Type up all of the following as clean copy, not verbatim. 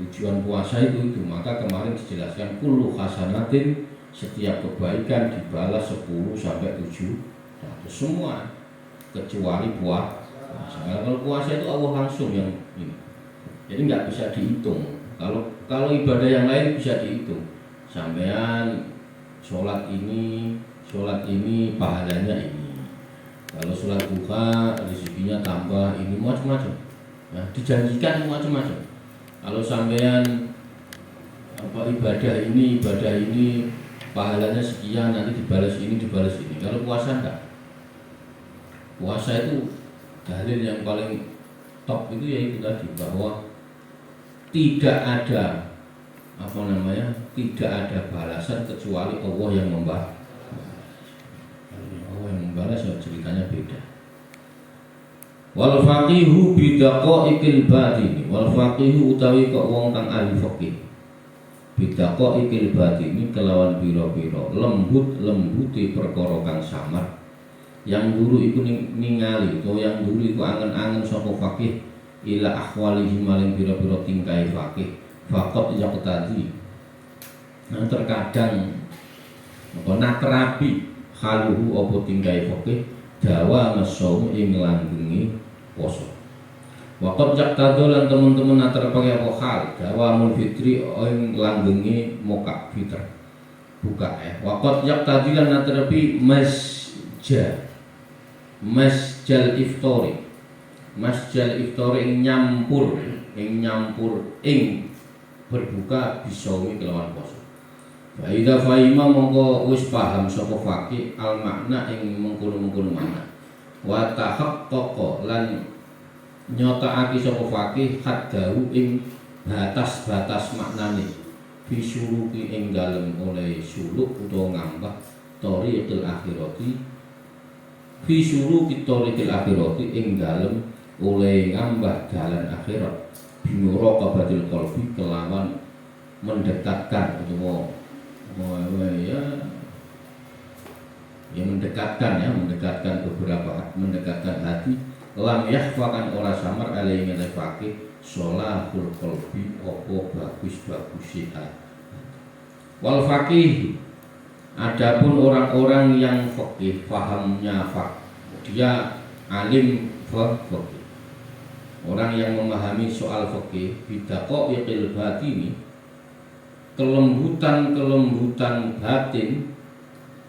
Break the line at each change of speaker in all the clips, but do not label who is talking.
Tujuan puasa itu. Maka kemarin dijelaskan kullu hasanatin, setiap kebaikan dibalas 10 sampai 700 semua kecuali puasa. Kalau puasa itu Allah langsung yang ini. Jadi nggak bisa dihitung. Kalau ibadah yang lain bisa dihitung. Sampean sholat ini pahalanya ini. Kalau sholat duha rezekinya tambah ini, macam-macam. Nah, dijanjikan macam-macam. Kalau sampean ibadah ini pahalanya sekian, nanti dibalas ini. Kalau puasa enggak. Puasa itu dalil yang paling top itu yaitu tadi bahwa tidak ada balasan kecuali Allah yang membalas. Allah yang membalas, ceritanya beda. Wal faqihu bidaqaiqil batini, wal faqihu utawi kok wong kang ahli fikih. Bidaqaiqil batini kelawan pira-pira lembut-lembuti perkara kang samar. Yang dulu iku ningali utawa yang dulu iku angen-angen sapa fakih ila ahwalihi maling pira-pira tingkahe fakih. Faqat yaqtadi. Nah terkadang natrabi haluhu apa tingkahe fakih dawa masaum ing langgengi poso. Waqat yaqtadi lan teman-teman natrapake apa hal dawa mul fitri ing langgengi moka fitr. Buka waqat yaqtadi lan natrabi masjal iftori ing nyampur ing berbuka bisawi kelawan poso. Faida faima mongko wis paham sapa fakih al makna ing mengkono-mengkono makna. Wa tahaqqaqa lan nyotakake sapa fakih haddahu ing batas-batas maknane. Bisuruki ing dalem oleh suluk utawa ngambah thariqil akhirati. Bisuruki thariqil akhirati ing dalem oleh ngambah dalan akhirat. Bimuraqabatil qalbi kelawan mendekatkan atau mendekatkan hati. Lam yahfakan ora samar alaihi fakih sholahul qalbi opo bagus hati. Wal fakih, adapun orang-orang yang fakih fahamnya dia alim fakih. Orang yang memahami soal fikih bidaqaiqil batini, kelembutan batin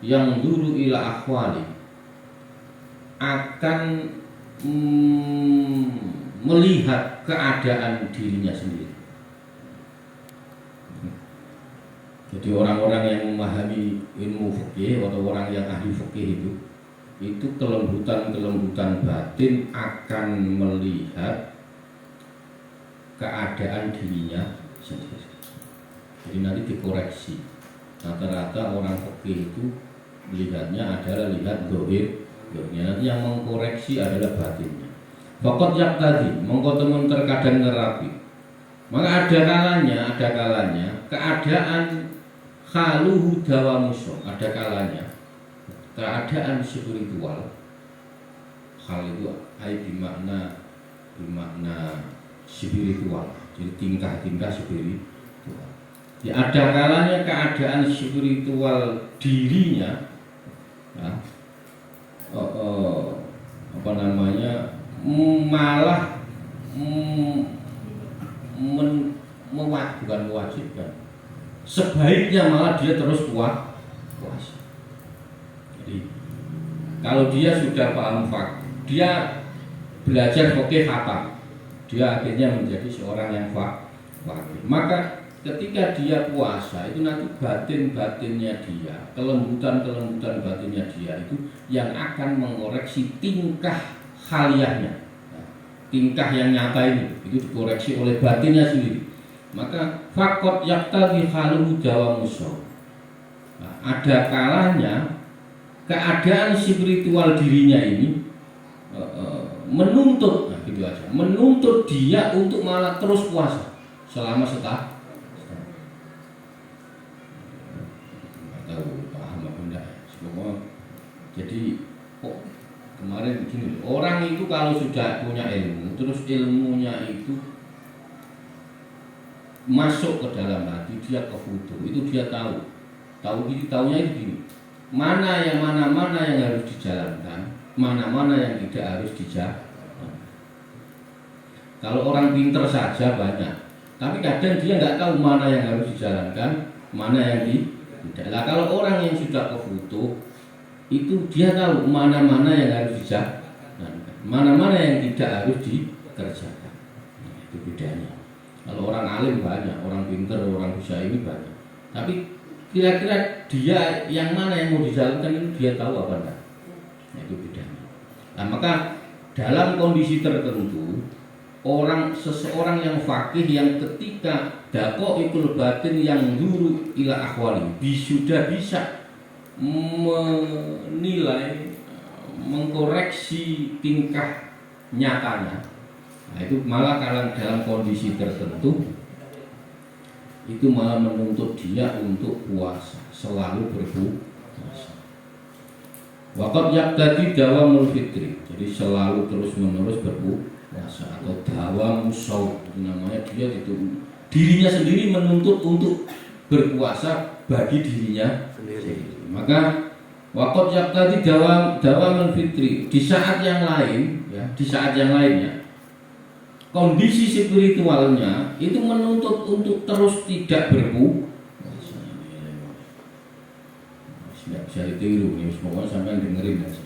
yang dulu ila akhwali, akan melihat keadaan dirinya sendiri. Jadi orang-orang yang memahami ilmu fikih atau orang yang ahli fikih itu kelembutan batin akan melihat keadaan dirinya sendiri. Jadi nanti dikoreksi. Rata-rata orang fikih itu melihatnya adalah lihat dohir. Nanti yang mengkoreksi adalah batinnya. Faqat yaqtadi, mongko temen terkadang ngerapi. Maka ada kalanya keadaan khaluhu dawamuso, ada kalanya keadaan spiritual. Hal itu bermakna spiritual. Jadi tingkah spiritual. Ya, ada kalanya keadaan spiritual dirinya malah bukan mewajibkan. Sebaiknya malah dia terus puasa. Jadi kalau dia sudah paham fakih, dia belajar fikih khatam, dia akhirnya menjadi seorang yang fakih. Maka ketika dia puasa itu nanti batin-batinnya dia, kelembutan batinnya dia itu yang akan mengoreksi tingkah khaliahnya, tingkah yang nyata ini itu dikoreksi oleh batinnya sendiri. Maka fakot yaqtadi haluhu dawamuso. Ada kalanya keadaan spiritual dirinya ini menuntut, menuntut dia untuk malah terus puasa selama setahun. Jadi kemarin begini, orang itu kalau sudah punya ilmu, terus ilmunya itu masuk ke dalam hati, dia kefutuh, itu dia tahu. Tahunya itu gini. Mana yang harus dijalankan, mana yang tidak harus dijalankan. Kalau orang pinter saja banyak, tapi kadang dia nggak tahu mana yang harus dijalankan, mana yang tidak. Nah, kalau orang yang sudah kefutuh, itu dia tahu mana yang harus dijalankan, mana yang tidak harus dikerjakan. Nah, itu bedanya. Kalau orang alim banyak, orang pinter, orang bisa ini banyak, tapi kira-kira dia yang mana yang mau dijalankan itu dia tahu apa enggak? Nah, itu bedanya. Nah, maka dalam kondisi tertentu seseorang yang faqih yang ketika daqaiqul batin yang duru ila akhwali sudah bisa menilai, mengkoreksi tingkah nyatanya. Nah, itu malah kalau dalam kondisi tertentu itu malah menuntut dia untuk puasa, selalu berpuasa. Waqad yaqtadi dawamul fitri, jadi selalu terus-menerus berpuasa atau dawamus shaum, namanya dia itu dirinya sendiri menuntut untuk berpuasa bagi dirinya sendiri. Maka waqad yaqtadi dawamul fitri, di saat yang lain ya, kondisi spiritualnya itu menuntut untuk terus tidak berpuasa. Tidak bisa ditiru nih, semoga sampai dengerin aja.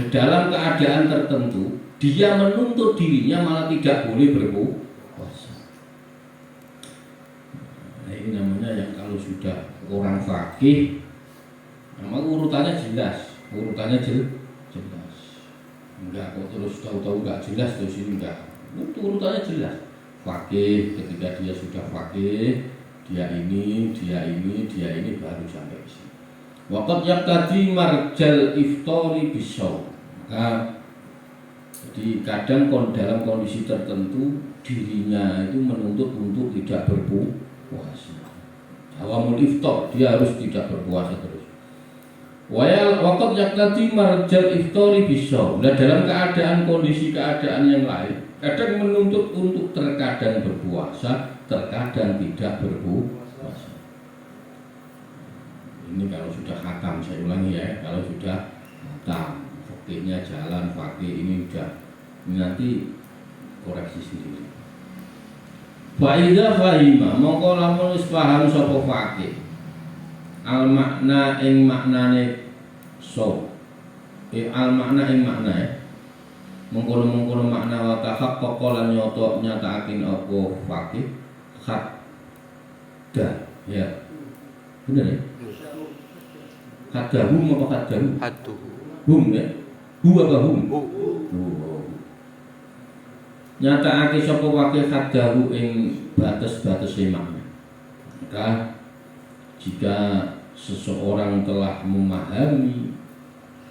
Dalam keadaan tertentu, dia menuntut dirinya malah tidak boleh berpuasa. Nah, ini namanya yang kalau sudah orang faqih, nama urutannya jelas. Enggak kok terus tahu-tahu enggak jelas terus ini enggak. Itu urutannya jelas. Faqih, ketika dia sudah faqih, dia ini baru sampai ke sini. Waqad yaqtadi marjal iftari bisyaum. Maka jadi kadang dalam kondisi tertentu dirinya itu menuntut untuk tidak berpuasa. Dawamul iftar, dia harus tidak berpuasa terus. Waqad yaqtadi marjal iftari bisyaum. Nah, dalam kondisi keadaan yang lain, kadang menuntut untuk terkadang berpuasa, terkadang tidak berpuasa. Ini kalau sudah khatam, saya ulangi ya, kalau sudah khatam, fakihnya jalan, fakih ini udah, ini nanti koreksi sendiri. Fa'idha fahima, mongko lamun wis paham sapa fakih al makna ing maknane al makna ing makna ya, mengkono makna wa tahaqqaqa lan nyatakaken apa faqih khadda ya bener ya khaddahu apa khaddahu hum ya hu apa hum nyatakake sapa faqih khaddahu ing batas-batase makna. Maka jika seseorang telah memahami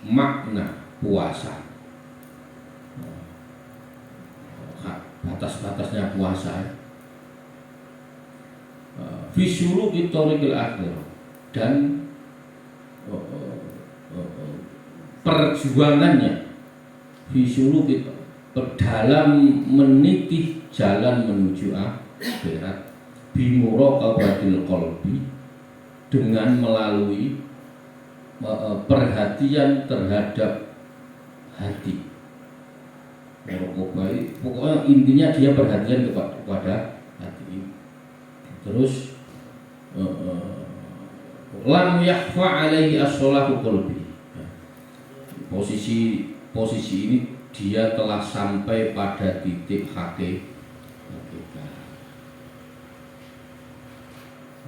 makna puasa, batas-batasnya puasa, fi syuruqi thariqil akhirah, dan perjuangannya fi syuruqi dalam meniti jalan menuju akhirat, bi muraqabatil qalbi, dengan melalui perhatian terhadap hati. Pokoknya intinya dia perhatian kepada hati. Terus lam yakhfa alaihi as-salatu qalbi. Posisi ini dia telah sampai pada titik hakikat.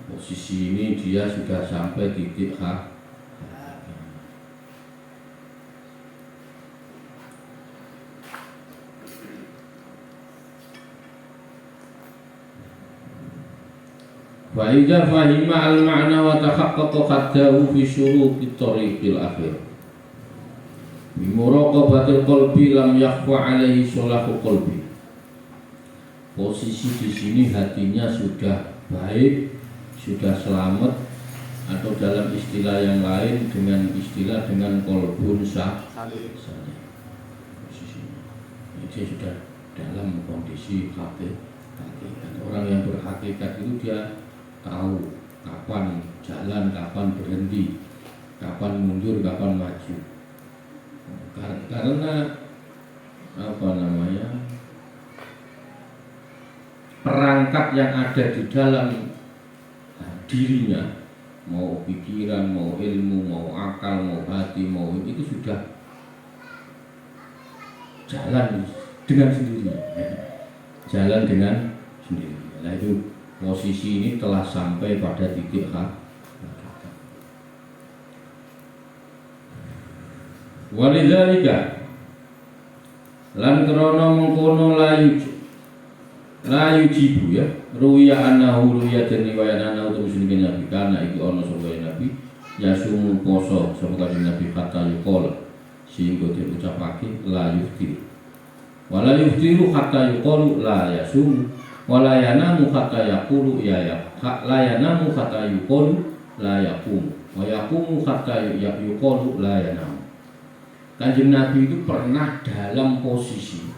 Posisi ini dia sudah sampai titik hakikat. Wa idza fahima al-ma'na wa tahaqqaqa qaddahu fi syuruqi thariqil akhir. Bi muraqabatil qalbi lam yakhfa alaihi salahu qalbi. Posisi di sini hatinya sudah baik, sudah selamat, atau dalam istilah yang lain dengan qalbun salih. Posisinya dia sudah dalam kondisi hakikat. hakikat. Orang yang berhakikat itu dia tahu kapan jalan, kapan berhenti, kapan mundur, kapan maju. Karena perangkat yang ada di dalam dirinya, mau pikiran, mau ilmu, mau akal, mau hati, mau itu sudah jalan dengan sendirinya, jalan dengan sendirinya. Nah itu posisi ini telah sampai pada titik hak. Walidzalika lan krana mengkono layu jibu ya ruya anahu ruya dan riwayat anahu terus ini Nabi karena itu ono sebagai Nabi yasumu poso sebagai Nabi kata yukol sehingga diucapake la yuftir wala yuftiru hatta yukolu la yasumu wala yanamu hatta yakulu la yanamu hatta yukolu la yakumu wa yakumu hatta yukolu la yanamu. Kanjeng Nabi itu pernah dalam posisi,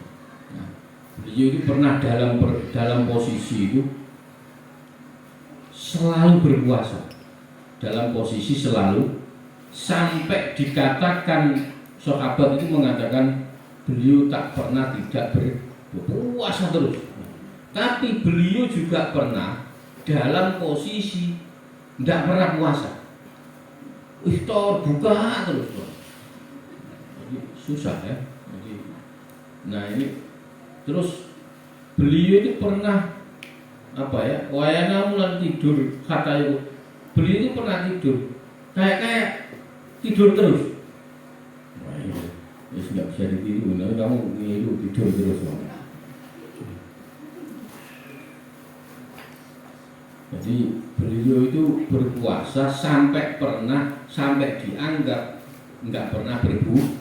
beliau itu pernah dalam posisi itu selalu berpuasa, dalam posisi selalu sampai dikatakan sahabat itu mengatakan beliau tak pernah tidak berpuasa terus. Tapi beliau juga pernah dalam posisi tidak pernah puasa, iftar buka terus. Susah ya. Jadi, nah ini terus beliau itu pernah wayana mulan tidur kata itu beliau itu pernah tidur kayak tidur terus. Wah ini nggak bisa ditiru, nah, kamu itu tidur terus. Jadi beliau itu berpuasa sampai dianggap nggak pernah berbuka.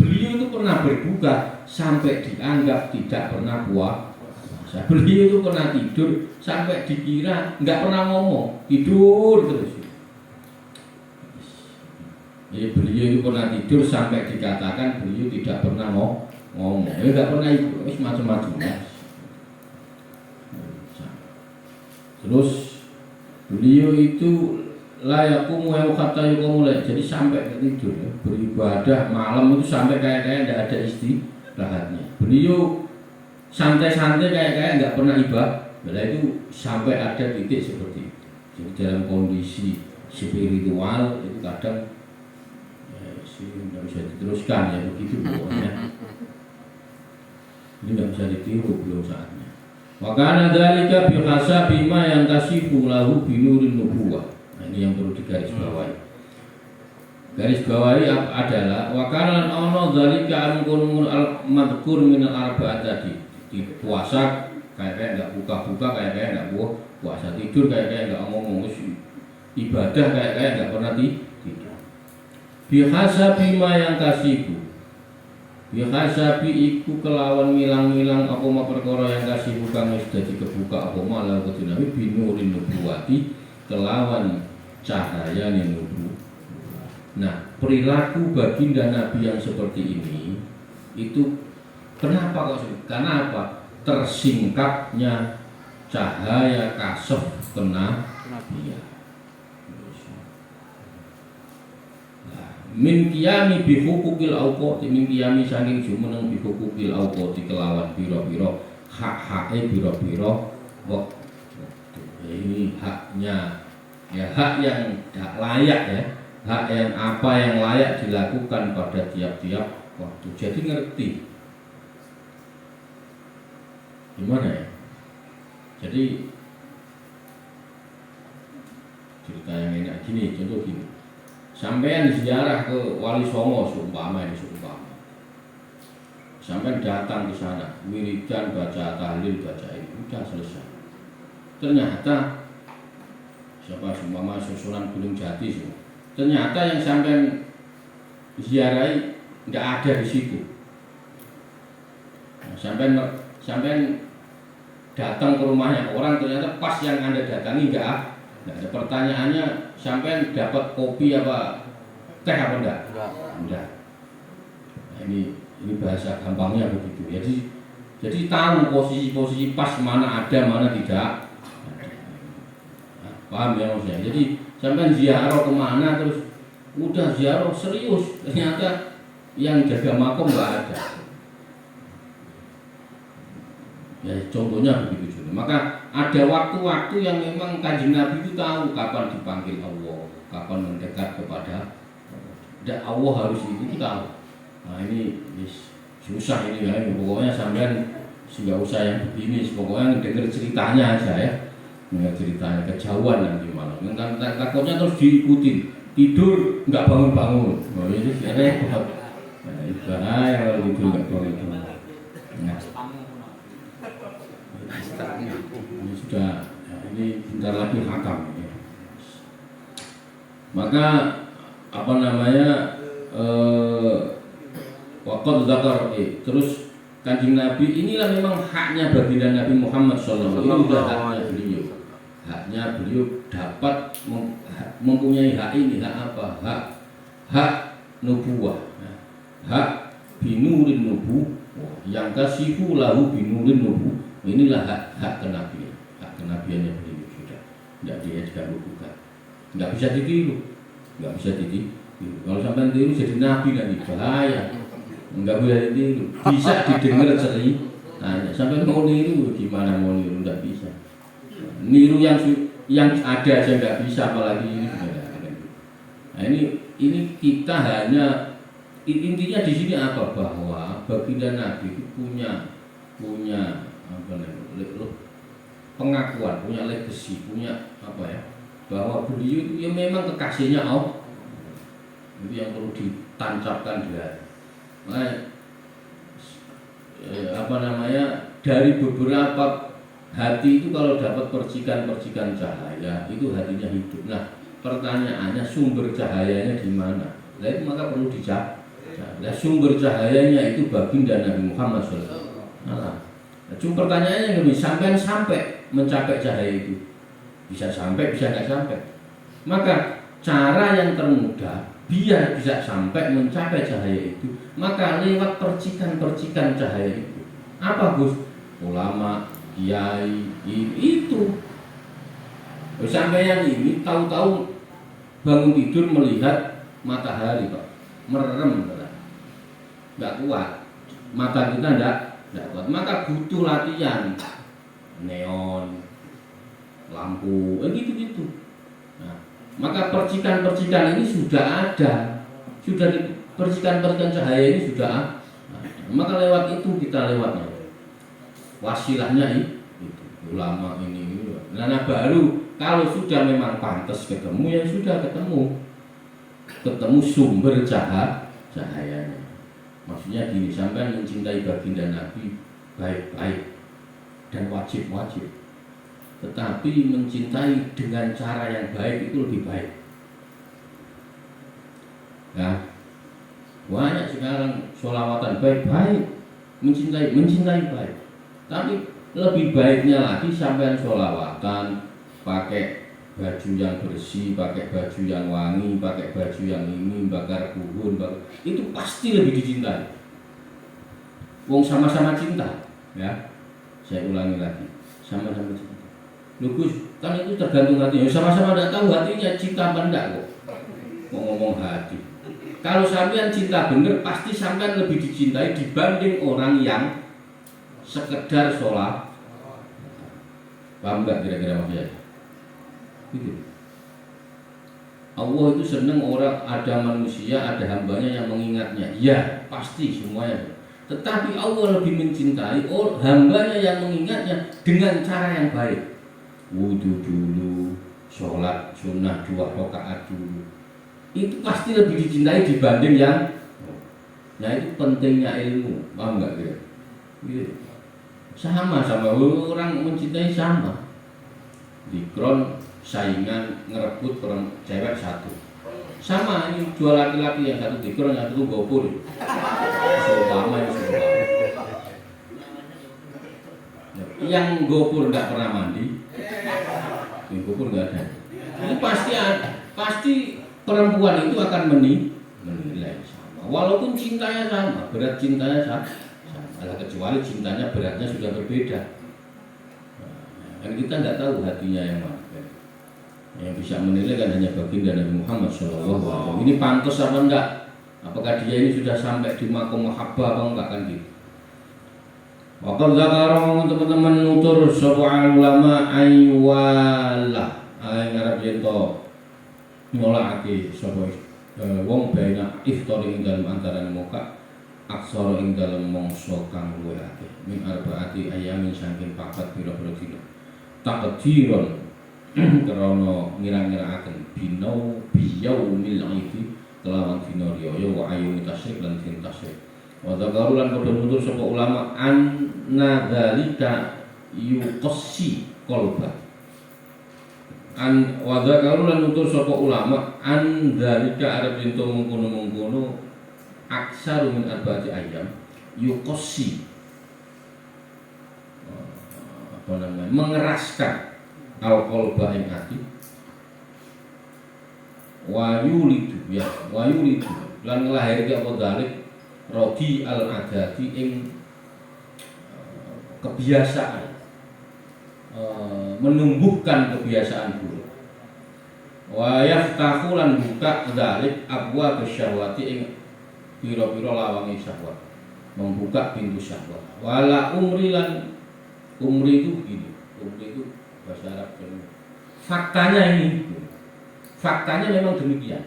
Beliau itu pernah berbuka sampai dianggap tidak pernah puasa. Beliau itu pernah tidur sampai dikira nggak pernah ngomong, tidur terus. Jadi beliau itu pernah tidur sampai dikatakan beliau tidak pernah ngomong, nggak pernah itu, macam-macam. Terus beliau itu layakumu yang kata yukamu jadi sampai tidur ya. Beribadah malam itu sampai kayak tidak ada istirahatnya. Beliau santai-santai kayak nggak pernah ibadah. Itu sampai ada titik seperti itu. Jadi dalam kondisi spiritual itu kadang tidak bisa diteruskan ya begitu pokoknya. Ini tidak bisa ditiru belum saatnya. Makanya dzalika bihasa bima yang kasifu lahu binurin nubuwah. Ini yang perlu digarisbawahi. Garis bawahi adalah wakalan ono dzalika angkun al-madhkur min al-arba'at tadi. Di puasa kayak enggak buka-buka kayak enggak puasa, tidur kayak enggak ngomong, ibadah kayak enggak pernah tidur. Bihasabi ma yang kasibu. Bihasabi iku kelawan milang-milang apa ma perkara yang kasibu kang wis dadi kebuka apa ma la kudunawi binurin nubuwati kelawan cahaya nubuwah. Nah, perilaku baginda Nabi yang seperti ini itu kenapa kok? Karena apa? Tersingkapnya cahaya kasef kenabian. Nah, min qiyami bi hukukil awqati min qiyami saking jumeneng bi hukukil awqati kelawan pira-pira hak-hake pira-pira waktu. Ini haknya ya, hak yang tidak layak ya, hak yang apa yang layak dilakukan pada tiap-tiap waktu. Jadi ngerti gimana ya? Jadi cerita yang enak gini, contoh gini. Sampean ziarah ke Wali Songo seumpama. Sampean datang ke sana, wiridan, baca tahlil, baca ini, udah selesai. Ternyata siapa seumpama susunan Gunung Jati semua. Ternyata yang sampai ziarahi nggak ada di situ. Nah, sampai datang ke rumahnya orang ternyata pas yang Anda datangi nggak ada. Pertanyaannya sampai dapat kopi apa teh apa enggak? Enggak. Nah, ini bahasa gampangnya begitu. Jadi Jadi tahu posisi-posisi pas mana ada, mana tidak. Paham ya maksudnya? Jadi sampai ziarah kemana terus udah ziarah serius, ternyata yang jaga makom nggak ada. Ya contohnya begitu juga. Maka ada waktu-waktu yang memang Kanjeng Nabi itu tahu kapan dipanggil Allah, kapan mendekat kepada Allah. Allah harus itu tahu. Nah ini susah ini ya. Pokoknya sampean nggak usah yang begini. Pokoknya dengar ceritanya aja ya. Dengar ceritanya kejauhan nanti malam. Takutnya terus diikutin. Tidur nggak bangun-bangun. Oh ini repot. Bahaya kalau tidur nggak bangun-bangun. Nah. Ini sudah ya, ini bentar lagi hakam ya. Maka apa namanya waqad zakar terus Kanjeng Nabi inilah memang haknya baginda Nabi Muhammad SAW. Ini sudah haknya beliau dapat mempunyai hak ini. Hak apa? Hak nubuwah, hak binurin nubuwah yang kasihu lahu binurin nubuwah. Inilah hak kenabian, hak kenabiannya beliau sudah tidak diajarkan bukan, nggak bisa ditiru, nggak bisa ditiru. Kalau sampai tiru jadi nabi nanti bahaya, nggak boleh ditiru. Bisa didengar sering, nah, sampai mau niru gimana mau niru nggak bisa. Niru yang ada aja nggak bisa, apalagi ini. Nah ini kita hanya intinya di sini apa, bahwa baginda Nabi itu punya pengakuan, punya legacy, punya apa ya, bahwa beliau itu ya memang kekasihnya Allah. Itu yang perlu ditancapkan di hati. Apa namanya, dari beberapa hati itu kalau dapat percikan-percikan cahaya itu hatinya hidup. Nah pertanyaannya sumber cahayanya di mana? Nah itu maka perlu dicari. Nah sumber cahayanya itu baginda Nabi Muhammad SAW. Nah, cuma pertanyaannya gini, sampai mencapai cahaya itu bisa sampai, bisa nggak sampai. Maka cara yang termudah biar bisa sampai mencapai cahaya itu, maka lewat percikan-percikan cahaya itu. Apa Gus? Ulama, kiai, itu. Sampai yang ini tahu-tahu bangun tidur melihat matahari Pak, merem, nggak kuat, mata kita nggak kuat, maka butuh latihan, neon, lampu, gitu. Nah, maka percikan-percikan ini sudah ada, sudah di percikan-percikan cahaya ini sudah ada. Maka lewat itu kita lewatnya, wasilahnya itu ulama ini. Nah baru kalau sudah memang pantas ketemu, ya sudah ketemu sumber cahayanya. Maksudnya gini, sampai mencintai baginda Nabi baik-baik dan wajib, tetapi mencintai dengan cara yang baik itu lebih baik. Nah, banyak sekarang sholawatan baik-baik, mencintai baik, tapi lebih baiknya lagi sampai sholawatan pakai baju yang bersih, pakai baju yang wangi, pakai baju yang ini, bakar kubur, itu pasti lebih dicintai. Wong sama-sama cinta, ya. Saya ulangi lagi, sama-sama cinta. Lugus, kan itu tergantung hatinya. Sama-sama tidak tahu hatinya cinta apa enggak kok. Mau ngomong hati. Kalau sampean cinta bener, pasti sampean lebih dicintai dibanding orang yang sekedar sholat. Paham enggak kira-kira maksudnya? Gitu. Allah itu senang orang, ada manusia, ada hambanya yang mengingatnya. Ya pasti semuanya. Tetapi Allah lebih mencintai hambanya yang mengingatnya dengan cara yang baik. Wudu dulu, sholat sunnah 2 rakaat dulu. Itu pasti lebih dicintai dibanding yang. Nah itu pentingnya ilmu. Paham nggak kira? Gitu. Sama orang mencintai sama. Dikron saingan ngerebut orang cewek satu, sama ini dua laki-laki, yang satu dikron, yang satu gopur, selama yang gopur nggak pernah mandi, yang gopur nggak ada. Ini pasti perempuan itu akan menilai sama, walaupun cintanya sama, berat cintanya sama. Alah, kecuali cintanya beratnya sudah berbeda. Kan kita tidak tahu hatinya yang mana. Yang bisa menilai kan hanya baginda Nabi Muhammad SAW. Ini pantas apa enggak? Apakah dia ini sudah sampai di makom mahabbah apa enggak, kan gitu. Waqad dzakara teman-teman nutur sapa ulama aywala ay ngarep yen to nyolakake sapa wong baina iftari ing dalem antarané muka aksara ing dalem mangsa kang luwih akeh min arbaati ayamin saking papat pira-pira dina takdiron krana ngira-ngiraaken binau biyaumil idi kelawan dina riyaya wa ayyumi tasyrik lan din tasyrik. Wa dzakaru lan padha nutur sapa ulama anna dzalika yuqassi qalba. Wa dzakaru lan nutur sapa ulama an dzalika arep ento mengkono-mengkono aksaru min arba'ati ayyam yuqassi apa namanya mengeraskan al-qalba ing ati wa yulidu lan nglahirke apa dalik rodi al-adati ing kebiasaan, menumbuhkan kebiasaan buruk. Wa yaftahu lan buka dalik abwa syahwati ing pira-pira lawange syahwat, membuka pintu syahwat. Wala umri lan umri itu begini, umri itu bahasa Arab. Faktanya ini, faktanya memang demikian.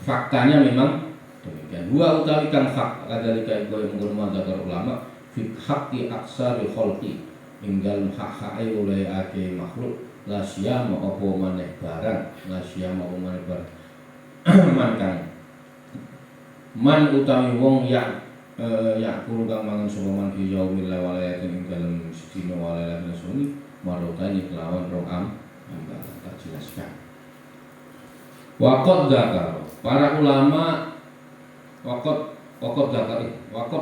Faktanya memang demikian. Dua utawi kang hak kadalika iku mengurma zakar ulama fi haqqi aksari khalqi inggal hak-hake oleh ake makhluk la siyama apa maneh barang la siyama apa maneh barang man kang man utawi wong ya kulo kang mangan sapa man fi yaumil walayatin ing dalem sedina walayatin suni marotani kelawan ro'am ambal tak jelaskan. Waqad zakar para ulama wakot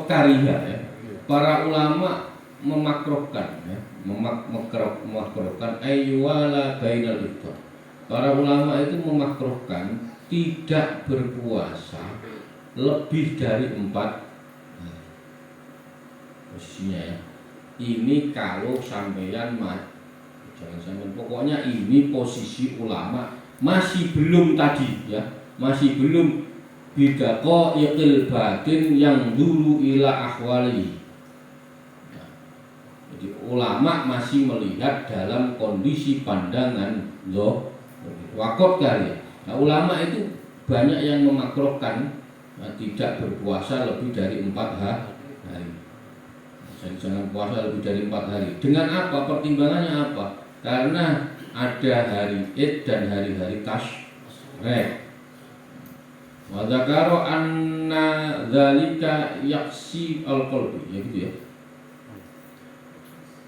kariha ya. Para ulama memakruhkan ya, memakruhkan aywala bainal iftar. Para ulama itu memakruhkan tidak berpuasa lebih dari 4 posisinya ya. Ini kalau sampeyan jangan sampai pokoknya ini posisi ulama masih belum tadi ya, masih belum bidaqo iqil batin yang dulu ila ahwali. Nah, jadi ulama masih melihat dalam kondisi pandangan wakot kali. Nah, ulama itu banyak yang memakruhkan tidak berpuasa lebih dari 4 hari. Jadi jangan puasa lebih dari 4 hari. Dengan apa? Pertimbangannya apa? Karena ada hari Id dan hari-hari Tasyrik. Wa dzakara anna dzalika yaksi al-qalbi, ya gitu ya.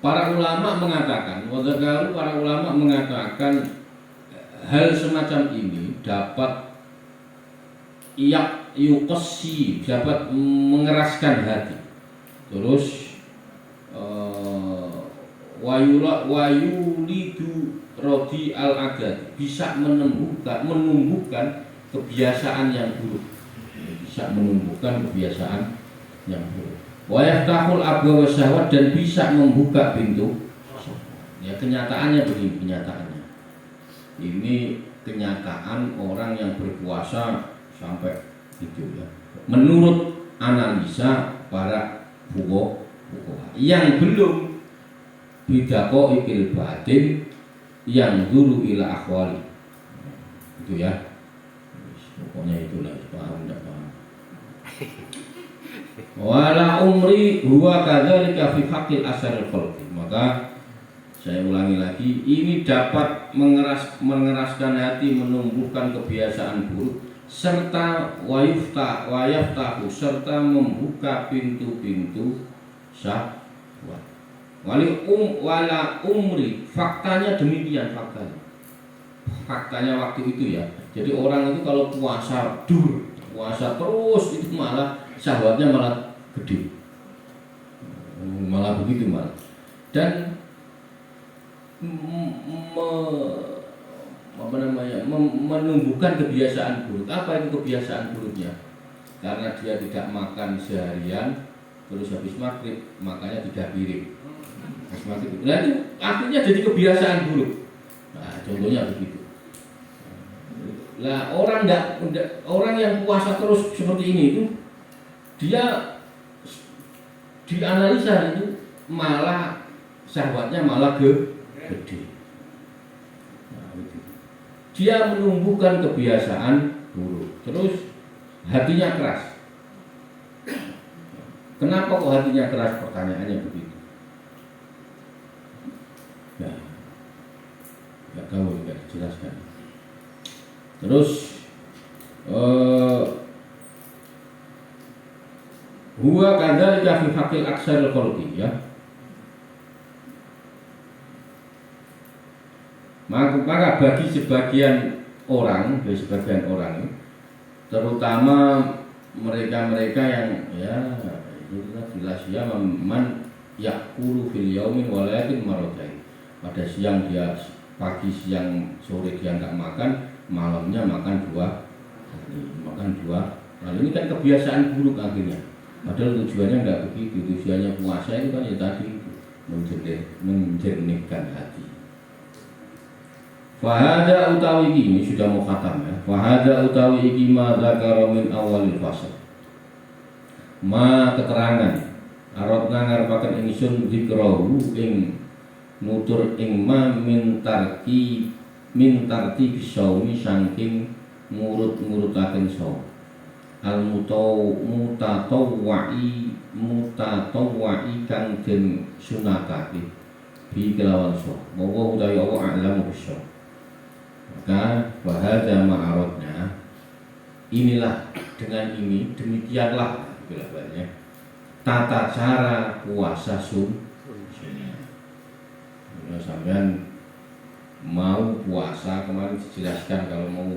Para ulama mengatakan, para ulama mengatakan hal semacam ini dapat yuqassi, dapat mengeraskan hati. Terus wayulidu rodi al-adad, bisa menumbuhkan kebiasaan yang buruk, bisa menumbuhkan kebiasaan yang buruk. Wa yaftahul abwa wasyahwat, dan bisa membuka pintu. Ya, kenyataannya begini, kenyataannya. Ini kenyataan orang yang berpuasa sampai itu ya. Menurut analisa para fuqaha yang belum bidaqo ikil batin yang dulu ila akhwali. Itu ya. Pokoknya itulah, paham tidak paham. Wala umri huwa kadzalika fi haqqil asaril khalqi. Maka saya ulangi lagi, ini dapat mengeraskan hati, menumbuhkan kebiasaan buruk, serta wayaftahu, serta membuka pintu-pintu syahwat. Wala umri, faktanya demikian, faktanya waktu itu ya. Jadi orang itu kalau puasa terus itu malah syahwatnya malah gede, malah begitu malah. Dan menumbuhkan kebiasaan buruk. Apa itu kebiasaan buruknya? Karena dia tidak makan seharian, terus habis maghrib makanya 3 piring. Habis maghrib. Nah itu artinya jadi kebiasaan buruk. Nah, contohnya begitu. Nah, orang yang puasa terus seperti ini itu dia dianalisa itu malah syahwatnya malah gede. Nah, itu. Dia menumbuhkan kebiasaan buruk. Terus hatinya keras. Kenapa kok hatinya keras? Pertanyaannya begitu. Ya, nggak tahu, nggak dijelaskan. Terus huwa kadzalika fi haqqil aksaril khalqi ya. Maka bagi sebagian orang, terutama mereka-mereka yang ya itu jelas ya man yakulu fil yaumin walakin maradain. Pada siang dia, pagi, siang, sore dia enggak makan, malamnya makan 2 kali, Lalu ini kan kebiasaan buruk akhirnya. Padahal tujuannya enggak begitu. Tujuannya puasa itu kan ya tadi itu menjernihkan hati. Fahada utawi ini sudah mau khatam ya. Fahada utawi iki ma dzakara min awalil fasal. Ma keterangan arotna ngarepaken ingsun dzikrahu ing nutur ing ma min tarti bisaumi saking ngurut-ngurutaken saum. Al mutatawwa'i kang den sunatake bi kelawan saum. Wa utawi Allah a'lamu bisaum. Maka bahada ma'arodnya inilah dengan ini demikianlah bilahnya tata cara puasa sunnah. Sampean mau puasa kemarin dijelaskan kalau mau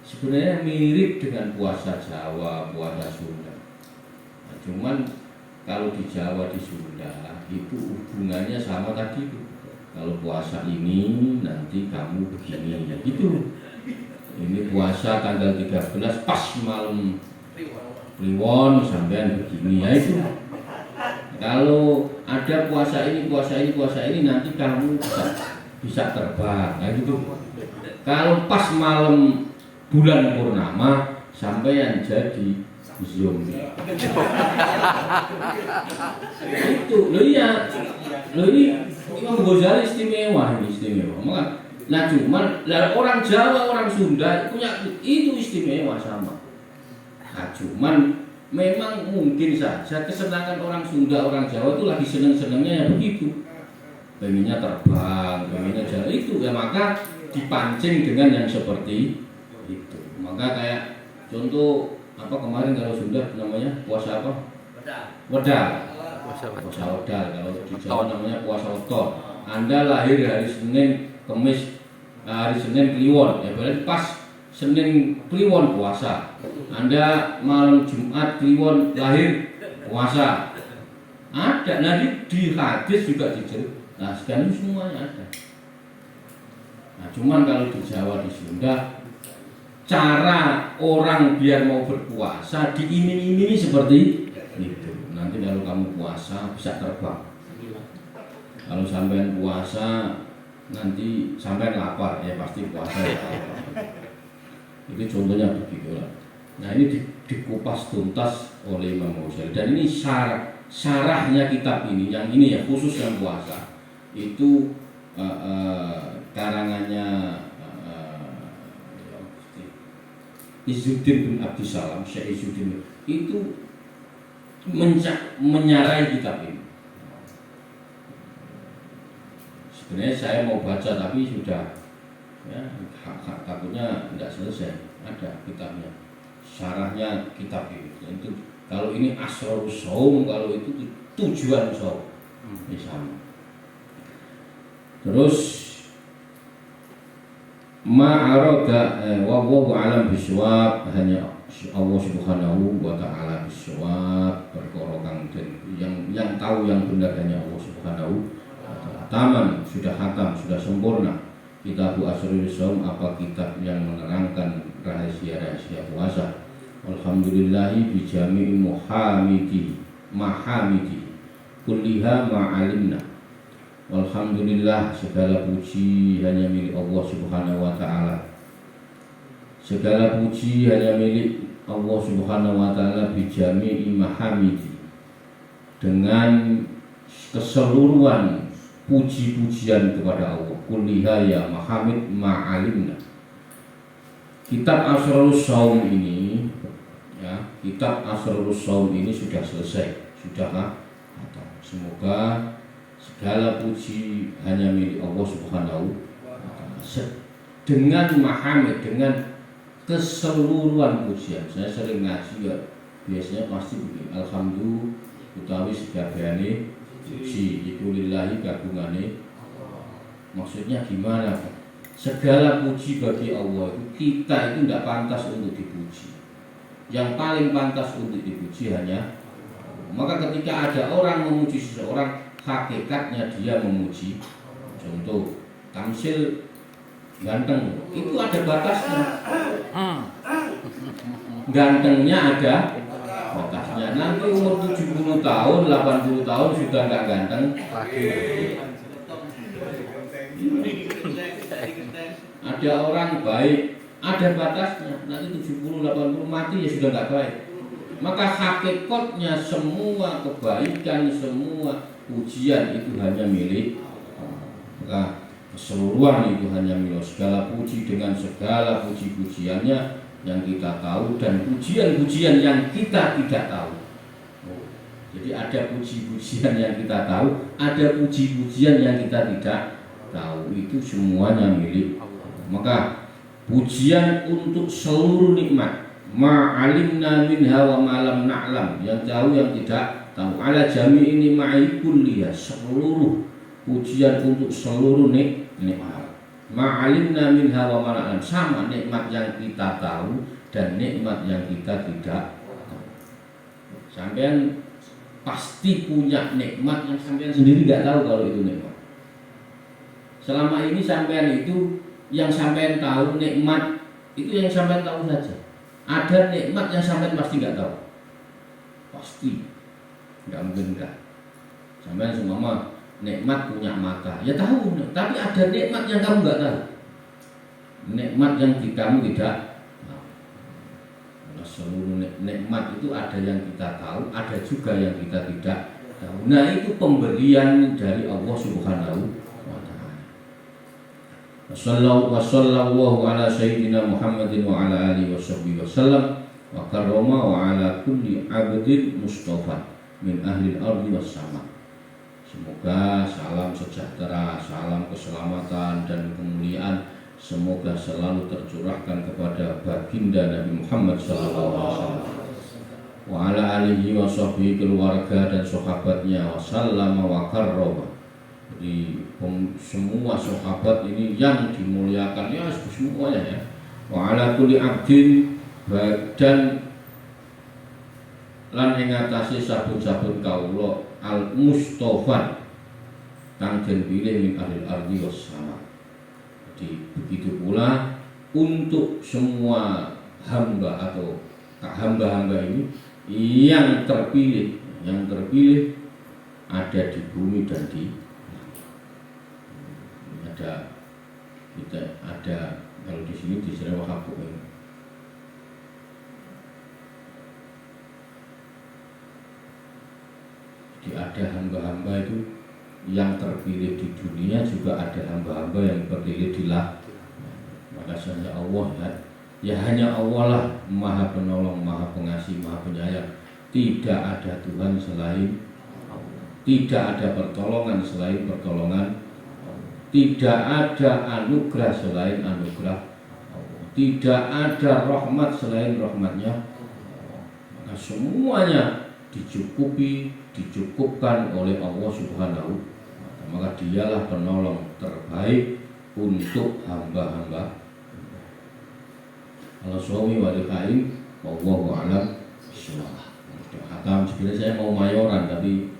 sebenarnya mirip dengan puasa Jawa, puasa Sunda. Nah, cuman kalau di Jawa di Sunda itu hubungannya sama tadi itu. Kalau puasa ini nanti kamu begini ya gitu. Ini puasa tanggal 13 pas malam Kliwon sampean begini ya itu. Kalau ada puasa ini nanti kamu bisa terbang nah gitu. Kalau pas malam bulan purnama sampean jadi zombie. Itu loh iya. Loh ini Imam Ghazali istimewa. Nah cuman orang Jawa, orang Sunda punya itu istimewa sama. Nah cuman memang mungkin saja kesenangan orang Sunda, orang Jawa itu lagi seneng-senengnya ya begitu. Pengennya terbang, pengennya jalan itu ya maka dipancing dengan yang seperti itu. Maka kayak contoh apa kemarin kalau Sunda namanya puasa apa? Wedal. Puasa wedal. Kalau di Jawa namanya puasa weton. Anda lahir hari Senin, Kamis, hari Senin Kliwon, ya berarti pas Senin Kliwon puasa. Anda malam Jumat Kliwon lahir puasa. Ada, nah di hadis juga dijelaskan semuanya ada. Nah cuman kalau di Jawa di Sunda cara orang biar mau berpuasa diiming-imingi seperti itu. Nanti kalau kamu puasa bisa terbang. Kalau sampean puasa nanti sampean lapar ya pasti puasa ya. Itu contohnya begitu lah. Nah ini dikupas tuntas oleh Imam Ghazali dan ini syarahnya kitab ini yang ini ya khusus yang puasa itu karangannya Izzuddin bin Abdussalam, Syekh Izzuddin itu menyarai kitab ini. Sebenarnya saya mau baca tapi sudah ya takutnya tidak selesai. Ada kitabnya, syarahnya kitab ini. Itu kalau ini asrarus shaum, kalau itu tujuan shaum. Sama. Terus ma'arada wallahu alam bisawab hanya Allah Subhanahu wa taala bisawab perkara kang yang tahu yang benar hanya Allah Subhanahu wa taala. Taman sudah hatam sudah sempurna kitab asrul shaum apa kitab yang menerangkan rahasia-rahasia puasa. Alhamdulillahi bi jami'i muhamidi mahamidi kulliha ma'alimna. Walhamdulillah, segala puji hanya milik Allah Subhanahu wa ta'ala. Segala puji hanya milik Allah Subhanahu wa ta'ala bijami'i mahamidi, dengan keseluruhan puji-pujian kepada Allah. Kulliha ya mahamid ma'alimna. Kitab Asrarus Shaum ini, ya, kitab Asrarus Shaum ini sudah selesai, sudah matang. Semoga segala puji hanya milik Allah Subhanahu wa ta'ala. Dengan mahamid, dengan keseluruhan pujian. Saya sering ngaji ya, biasanya pasti begini. Alhamdulillah utawi sekabehane puji iku lillahi kagungane. Maksudnya gimana, Pak? Segala puji bagi Allah itu, kita itu tidak pantas untuk dipuji. Yang paling pantas untuk dipuji hanya Allah. Maka ketika ada orang memuji seseorang, hakikatnya dia memuji. Contoh, tamsil ganteng, itu ada batasnya. Gantengnya ada batasnya. Nanti umur 70 tahun, 80 tahun sudah nggak ganteng lagi. Ada orang baik, ada batasnya. Nanti 70-80 mati ya sudah nggak baik. Maka hakikatnya semua kebaikan, semua pujian itu hanya milik Allah. Keseluruhan itu hanya milik. Segala puji dengan segala puji-pujiannya yang kita tahu dan pujian-pujian yang kita tidak tahu. Jadi ada puji-pujian yang kita tahu, ada puji-pujian yang kita tidak tahu. Itu semuanya milik Allah. Maka pujian untuk seluruh nikmat, ma'alimna minha wa ma'lam na'lam, yang jauh yang tidak tahu, ala jami ini ma'ikul liya, seluruh pujian untuk seluruh nikmat. Ma'alimna minha wa ma'lam, sama nikmat yang kita tahu dan nikmat yang kita tidak tahu. Sampean pasti punya nikmat yang sampean sendiri nggak tahu kalau itu nikmat. Selama ini sampean itu yang sampean tahu nikmat itu yang sampean tahu saja. Ada nikmat yang sampean pasti nggak tahu, pasti nggak mungkin enggak. Sampean semua nikmat punya mata, ya tahu, tapi ada nikmat yang kamu nggak tahu, nikmat yang kamu tidak tahu. Nah, seluruh nikmat itu ada yang kita tahu, ada juga yang kita tidak tahu. Nah, itu pemberian dari Allah Subhanahu wa ta'ala. Wassallallahu ala sayyidina Muhammadin wa ala alihi washabbihi wasallam wa karrama wa ala kulli abdin mustafa min ahli al-ardi was sama. Semoga salam sejahtera, salam keselamatan dan kemuliaan semoga selalu tercurahkan kepada baginda Nabi Muhammad SAW wa ala alihi wa sahbihi, keluarga dan sahabatnya, wa sallama wa karrama. Jadi semua sahabat ini yang dimuliakan ya semuanya ya. Wa ala kulli abdin, dan lan ing atase sabun-sabun kawula al mustofa kang den pilih min ahli ardi was sama. Jadi begitu pula untuk semua hamba atau hamba-hamba ini yang terpilih ada di bumi dan di ada kalau di sini di Sarawak Habuk ini. Jadi ada hamba-hamba itu yang terpilih di dunia, juga ada hamba-hamba yang terpilih di langit. Maka hanya Allah ya hanya Allah lah Maha Penolong, Maha Pengasih, Maha Penyayang. Tidak ada Tuhan selain Allah. Tidak ada pertolongan selain pertolongan Allah. Tidak ada anugerah selain anugerah Allah. Tidak ada rahmat selain rahmatnya Allah. Maka semuanya dicukupkan oleh Allah Subhanahu wa ta'ala. Maka dialah penolong terbaik untuk hamba-hamba. Allah suami wa liqa'in wallahu a'lam bishawab. Sebenarnya saya mau mayoran tapi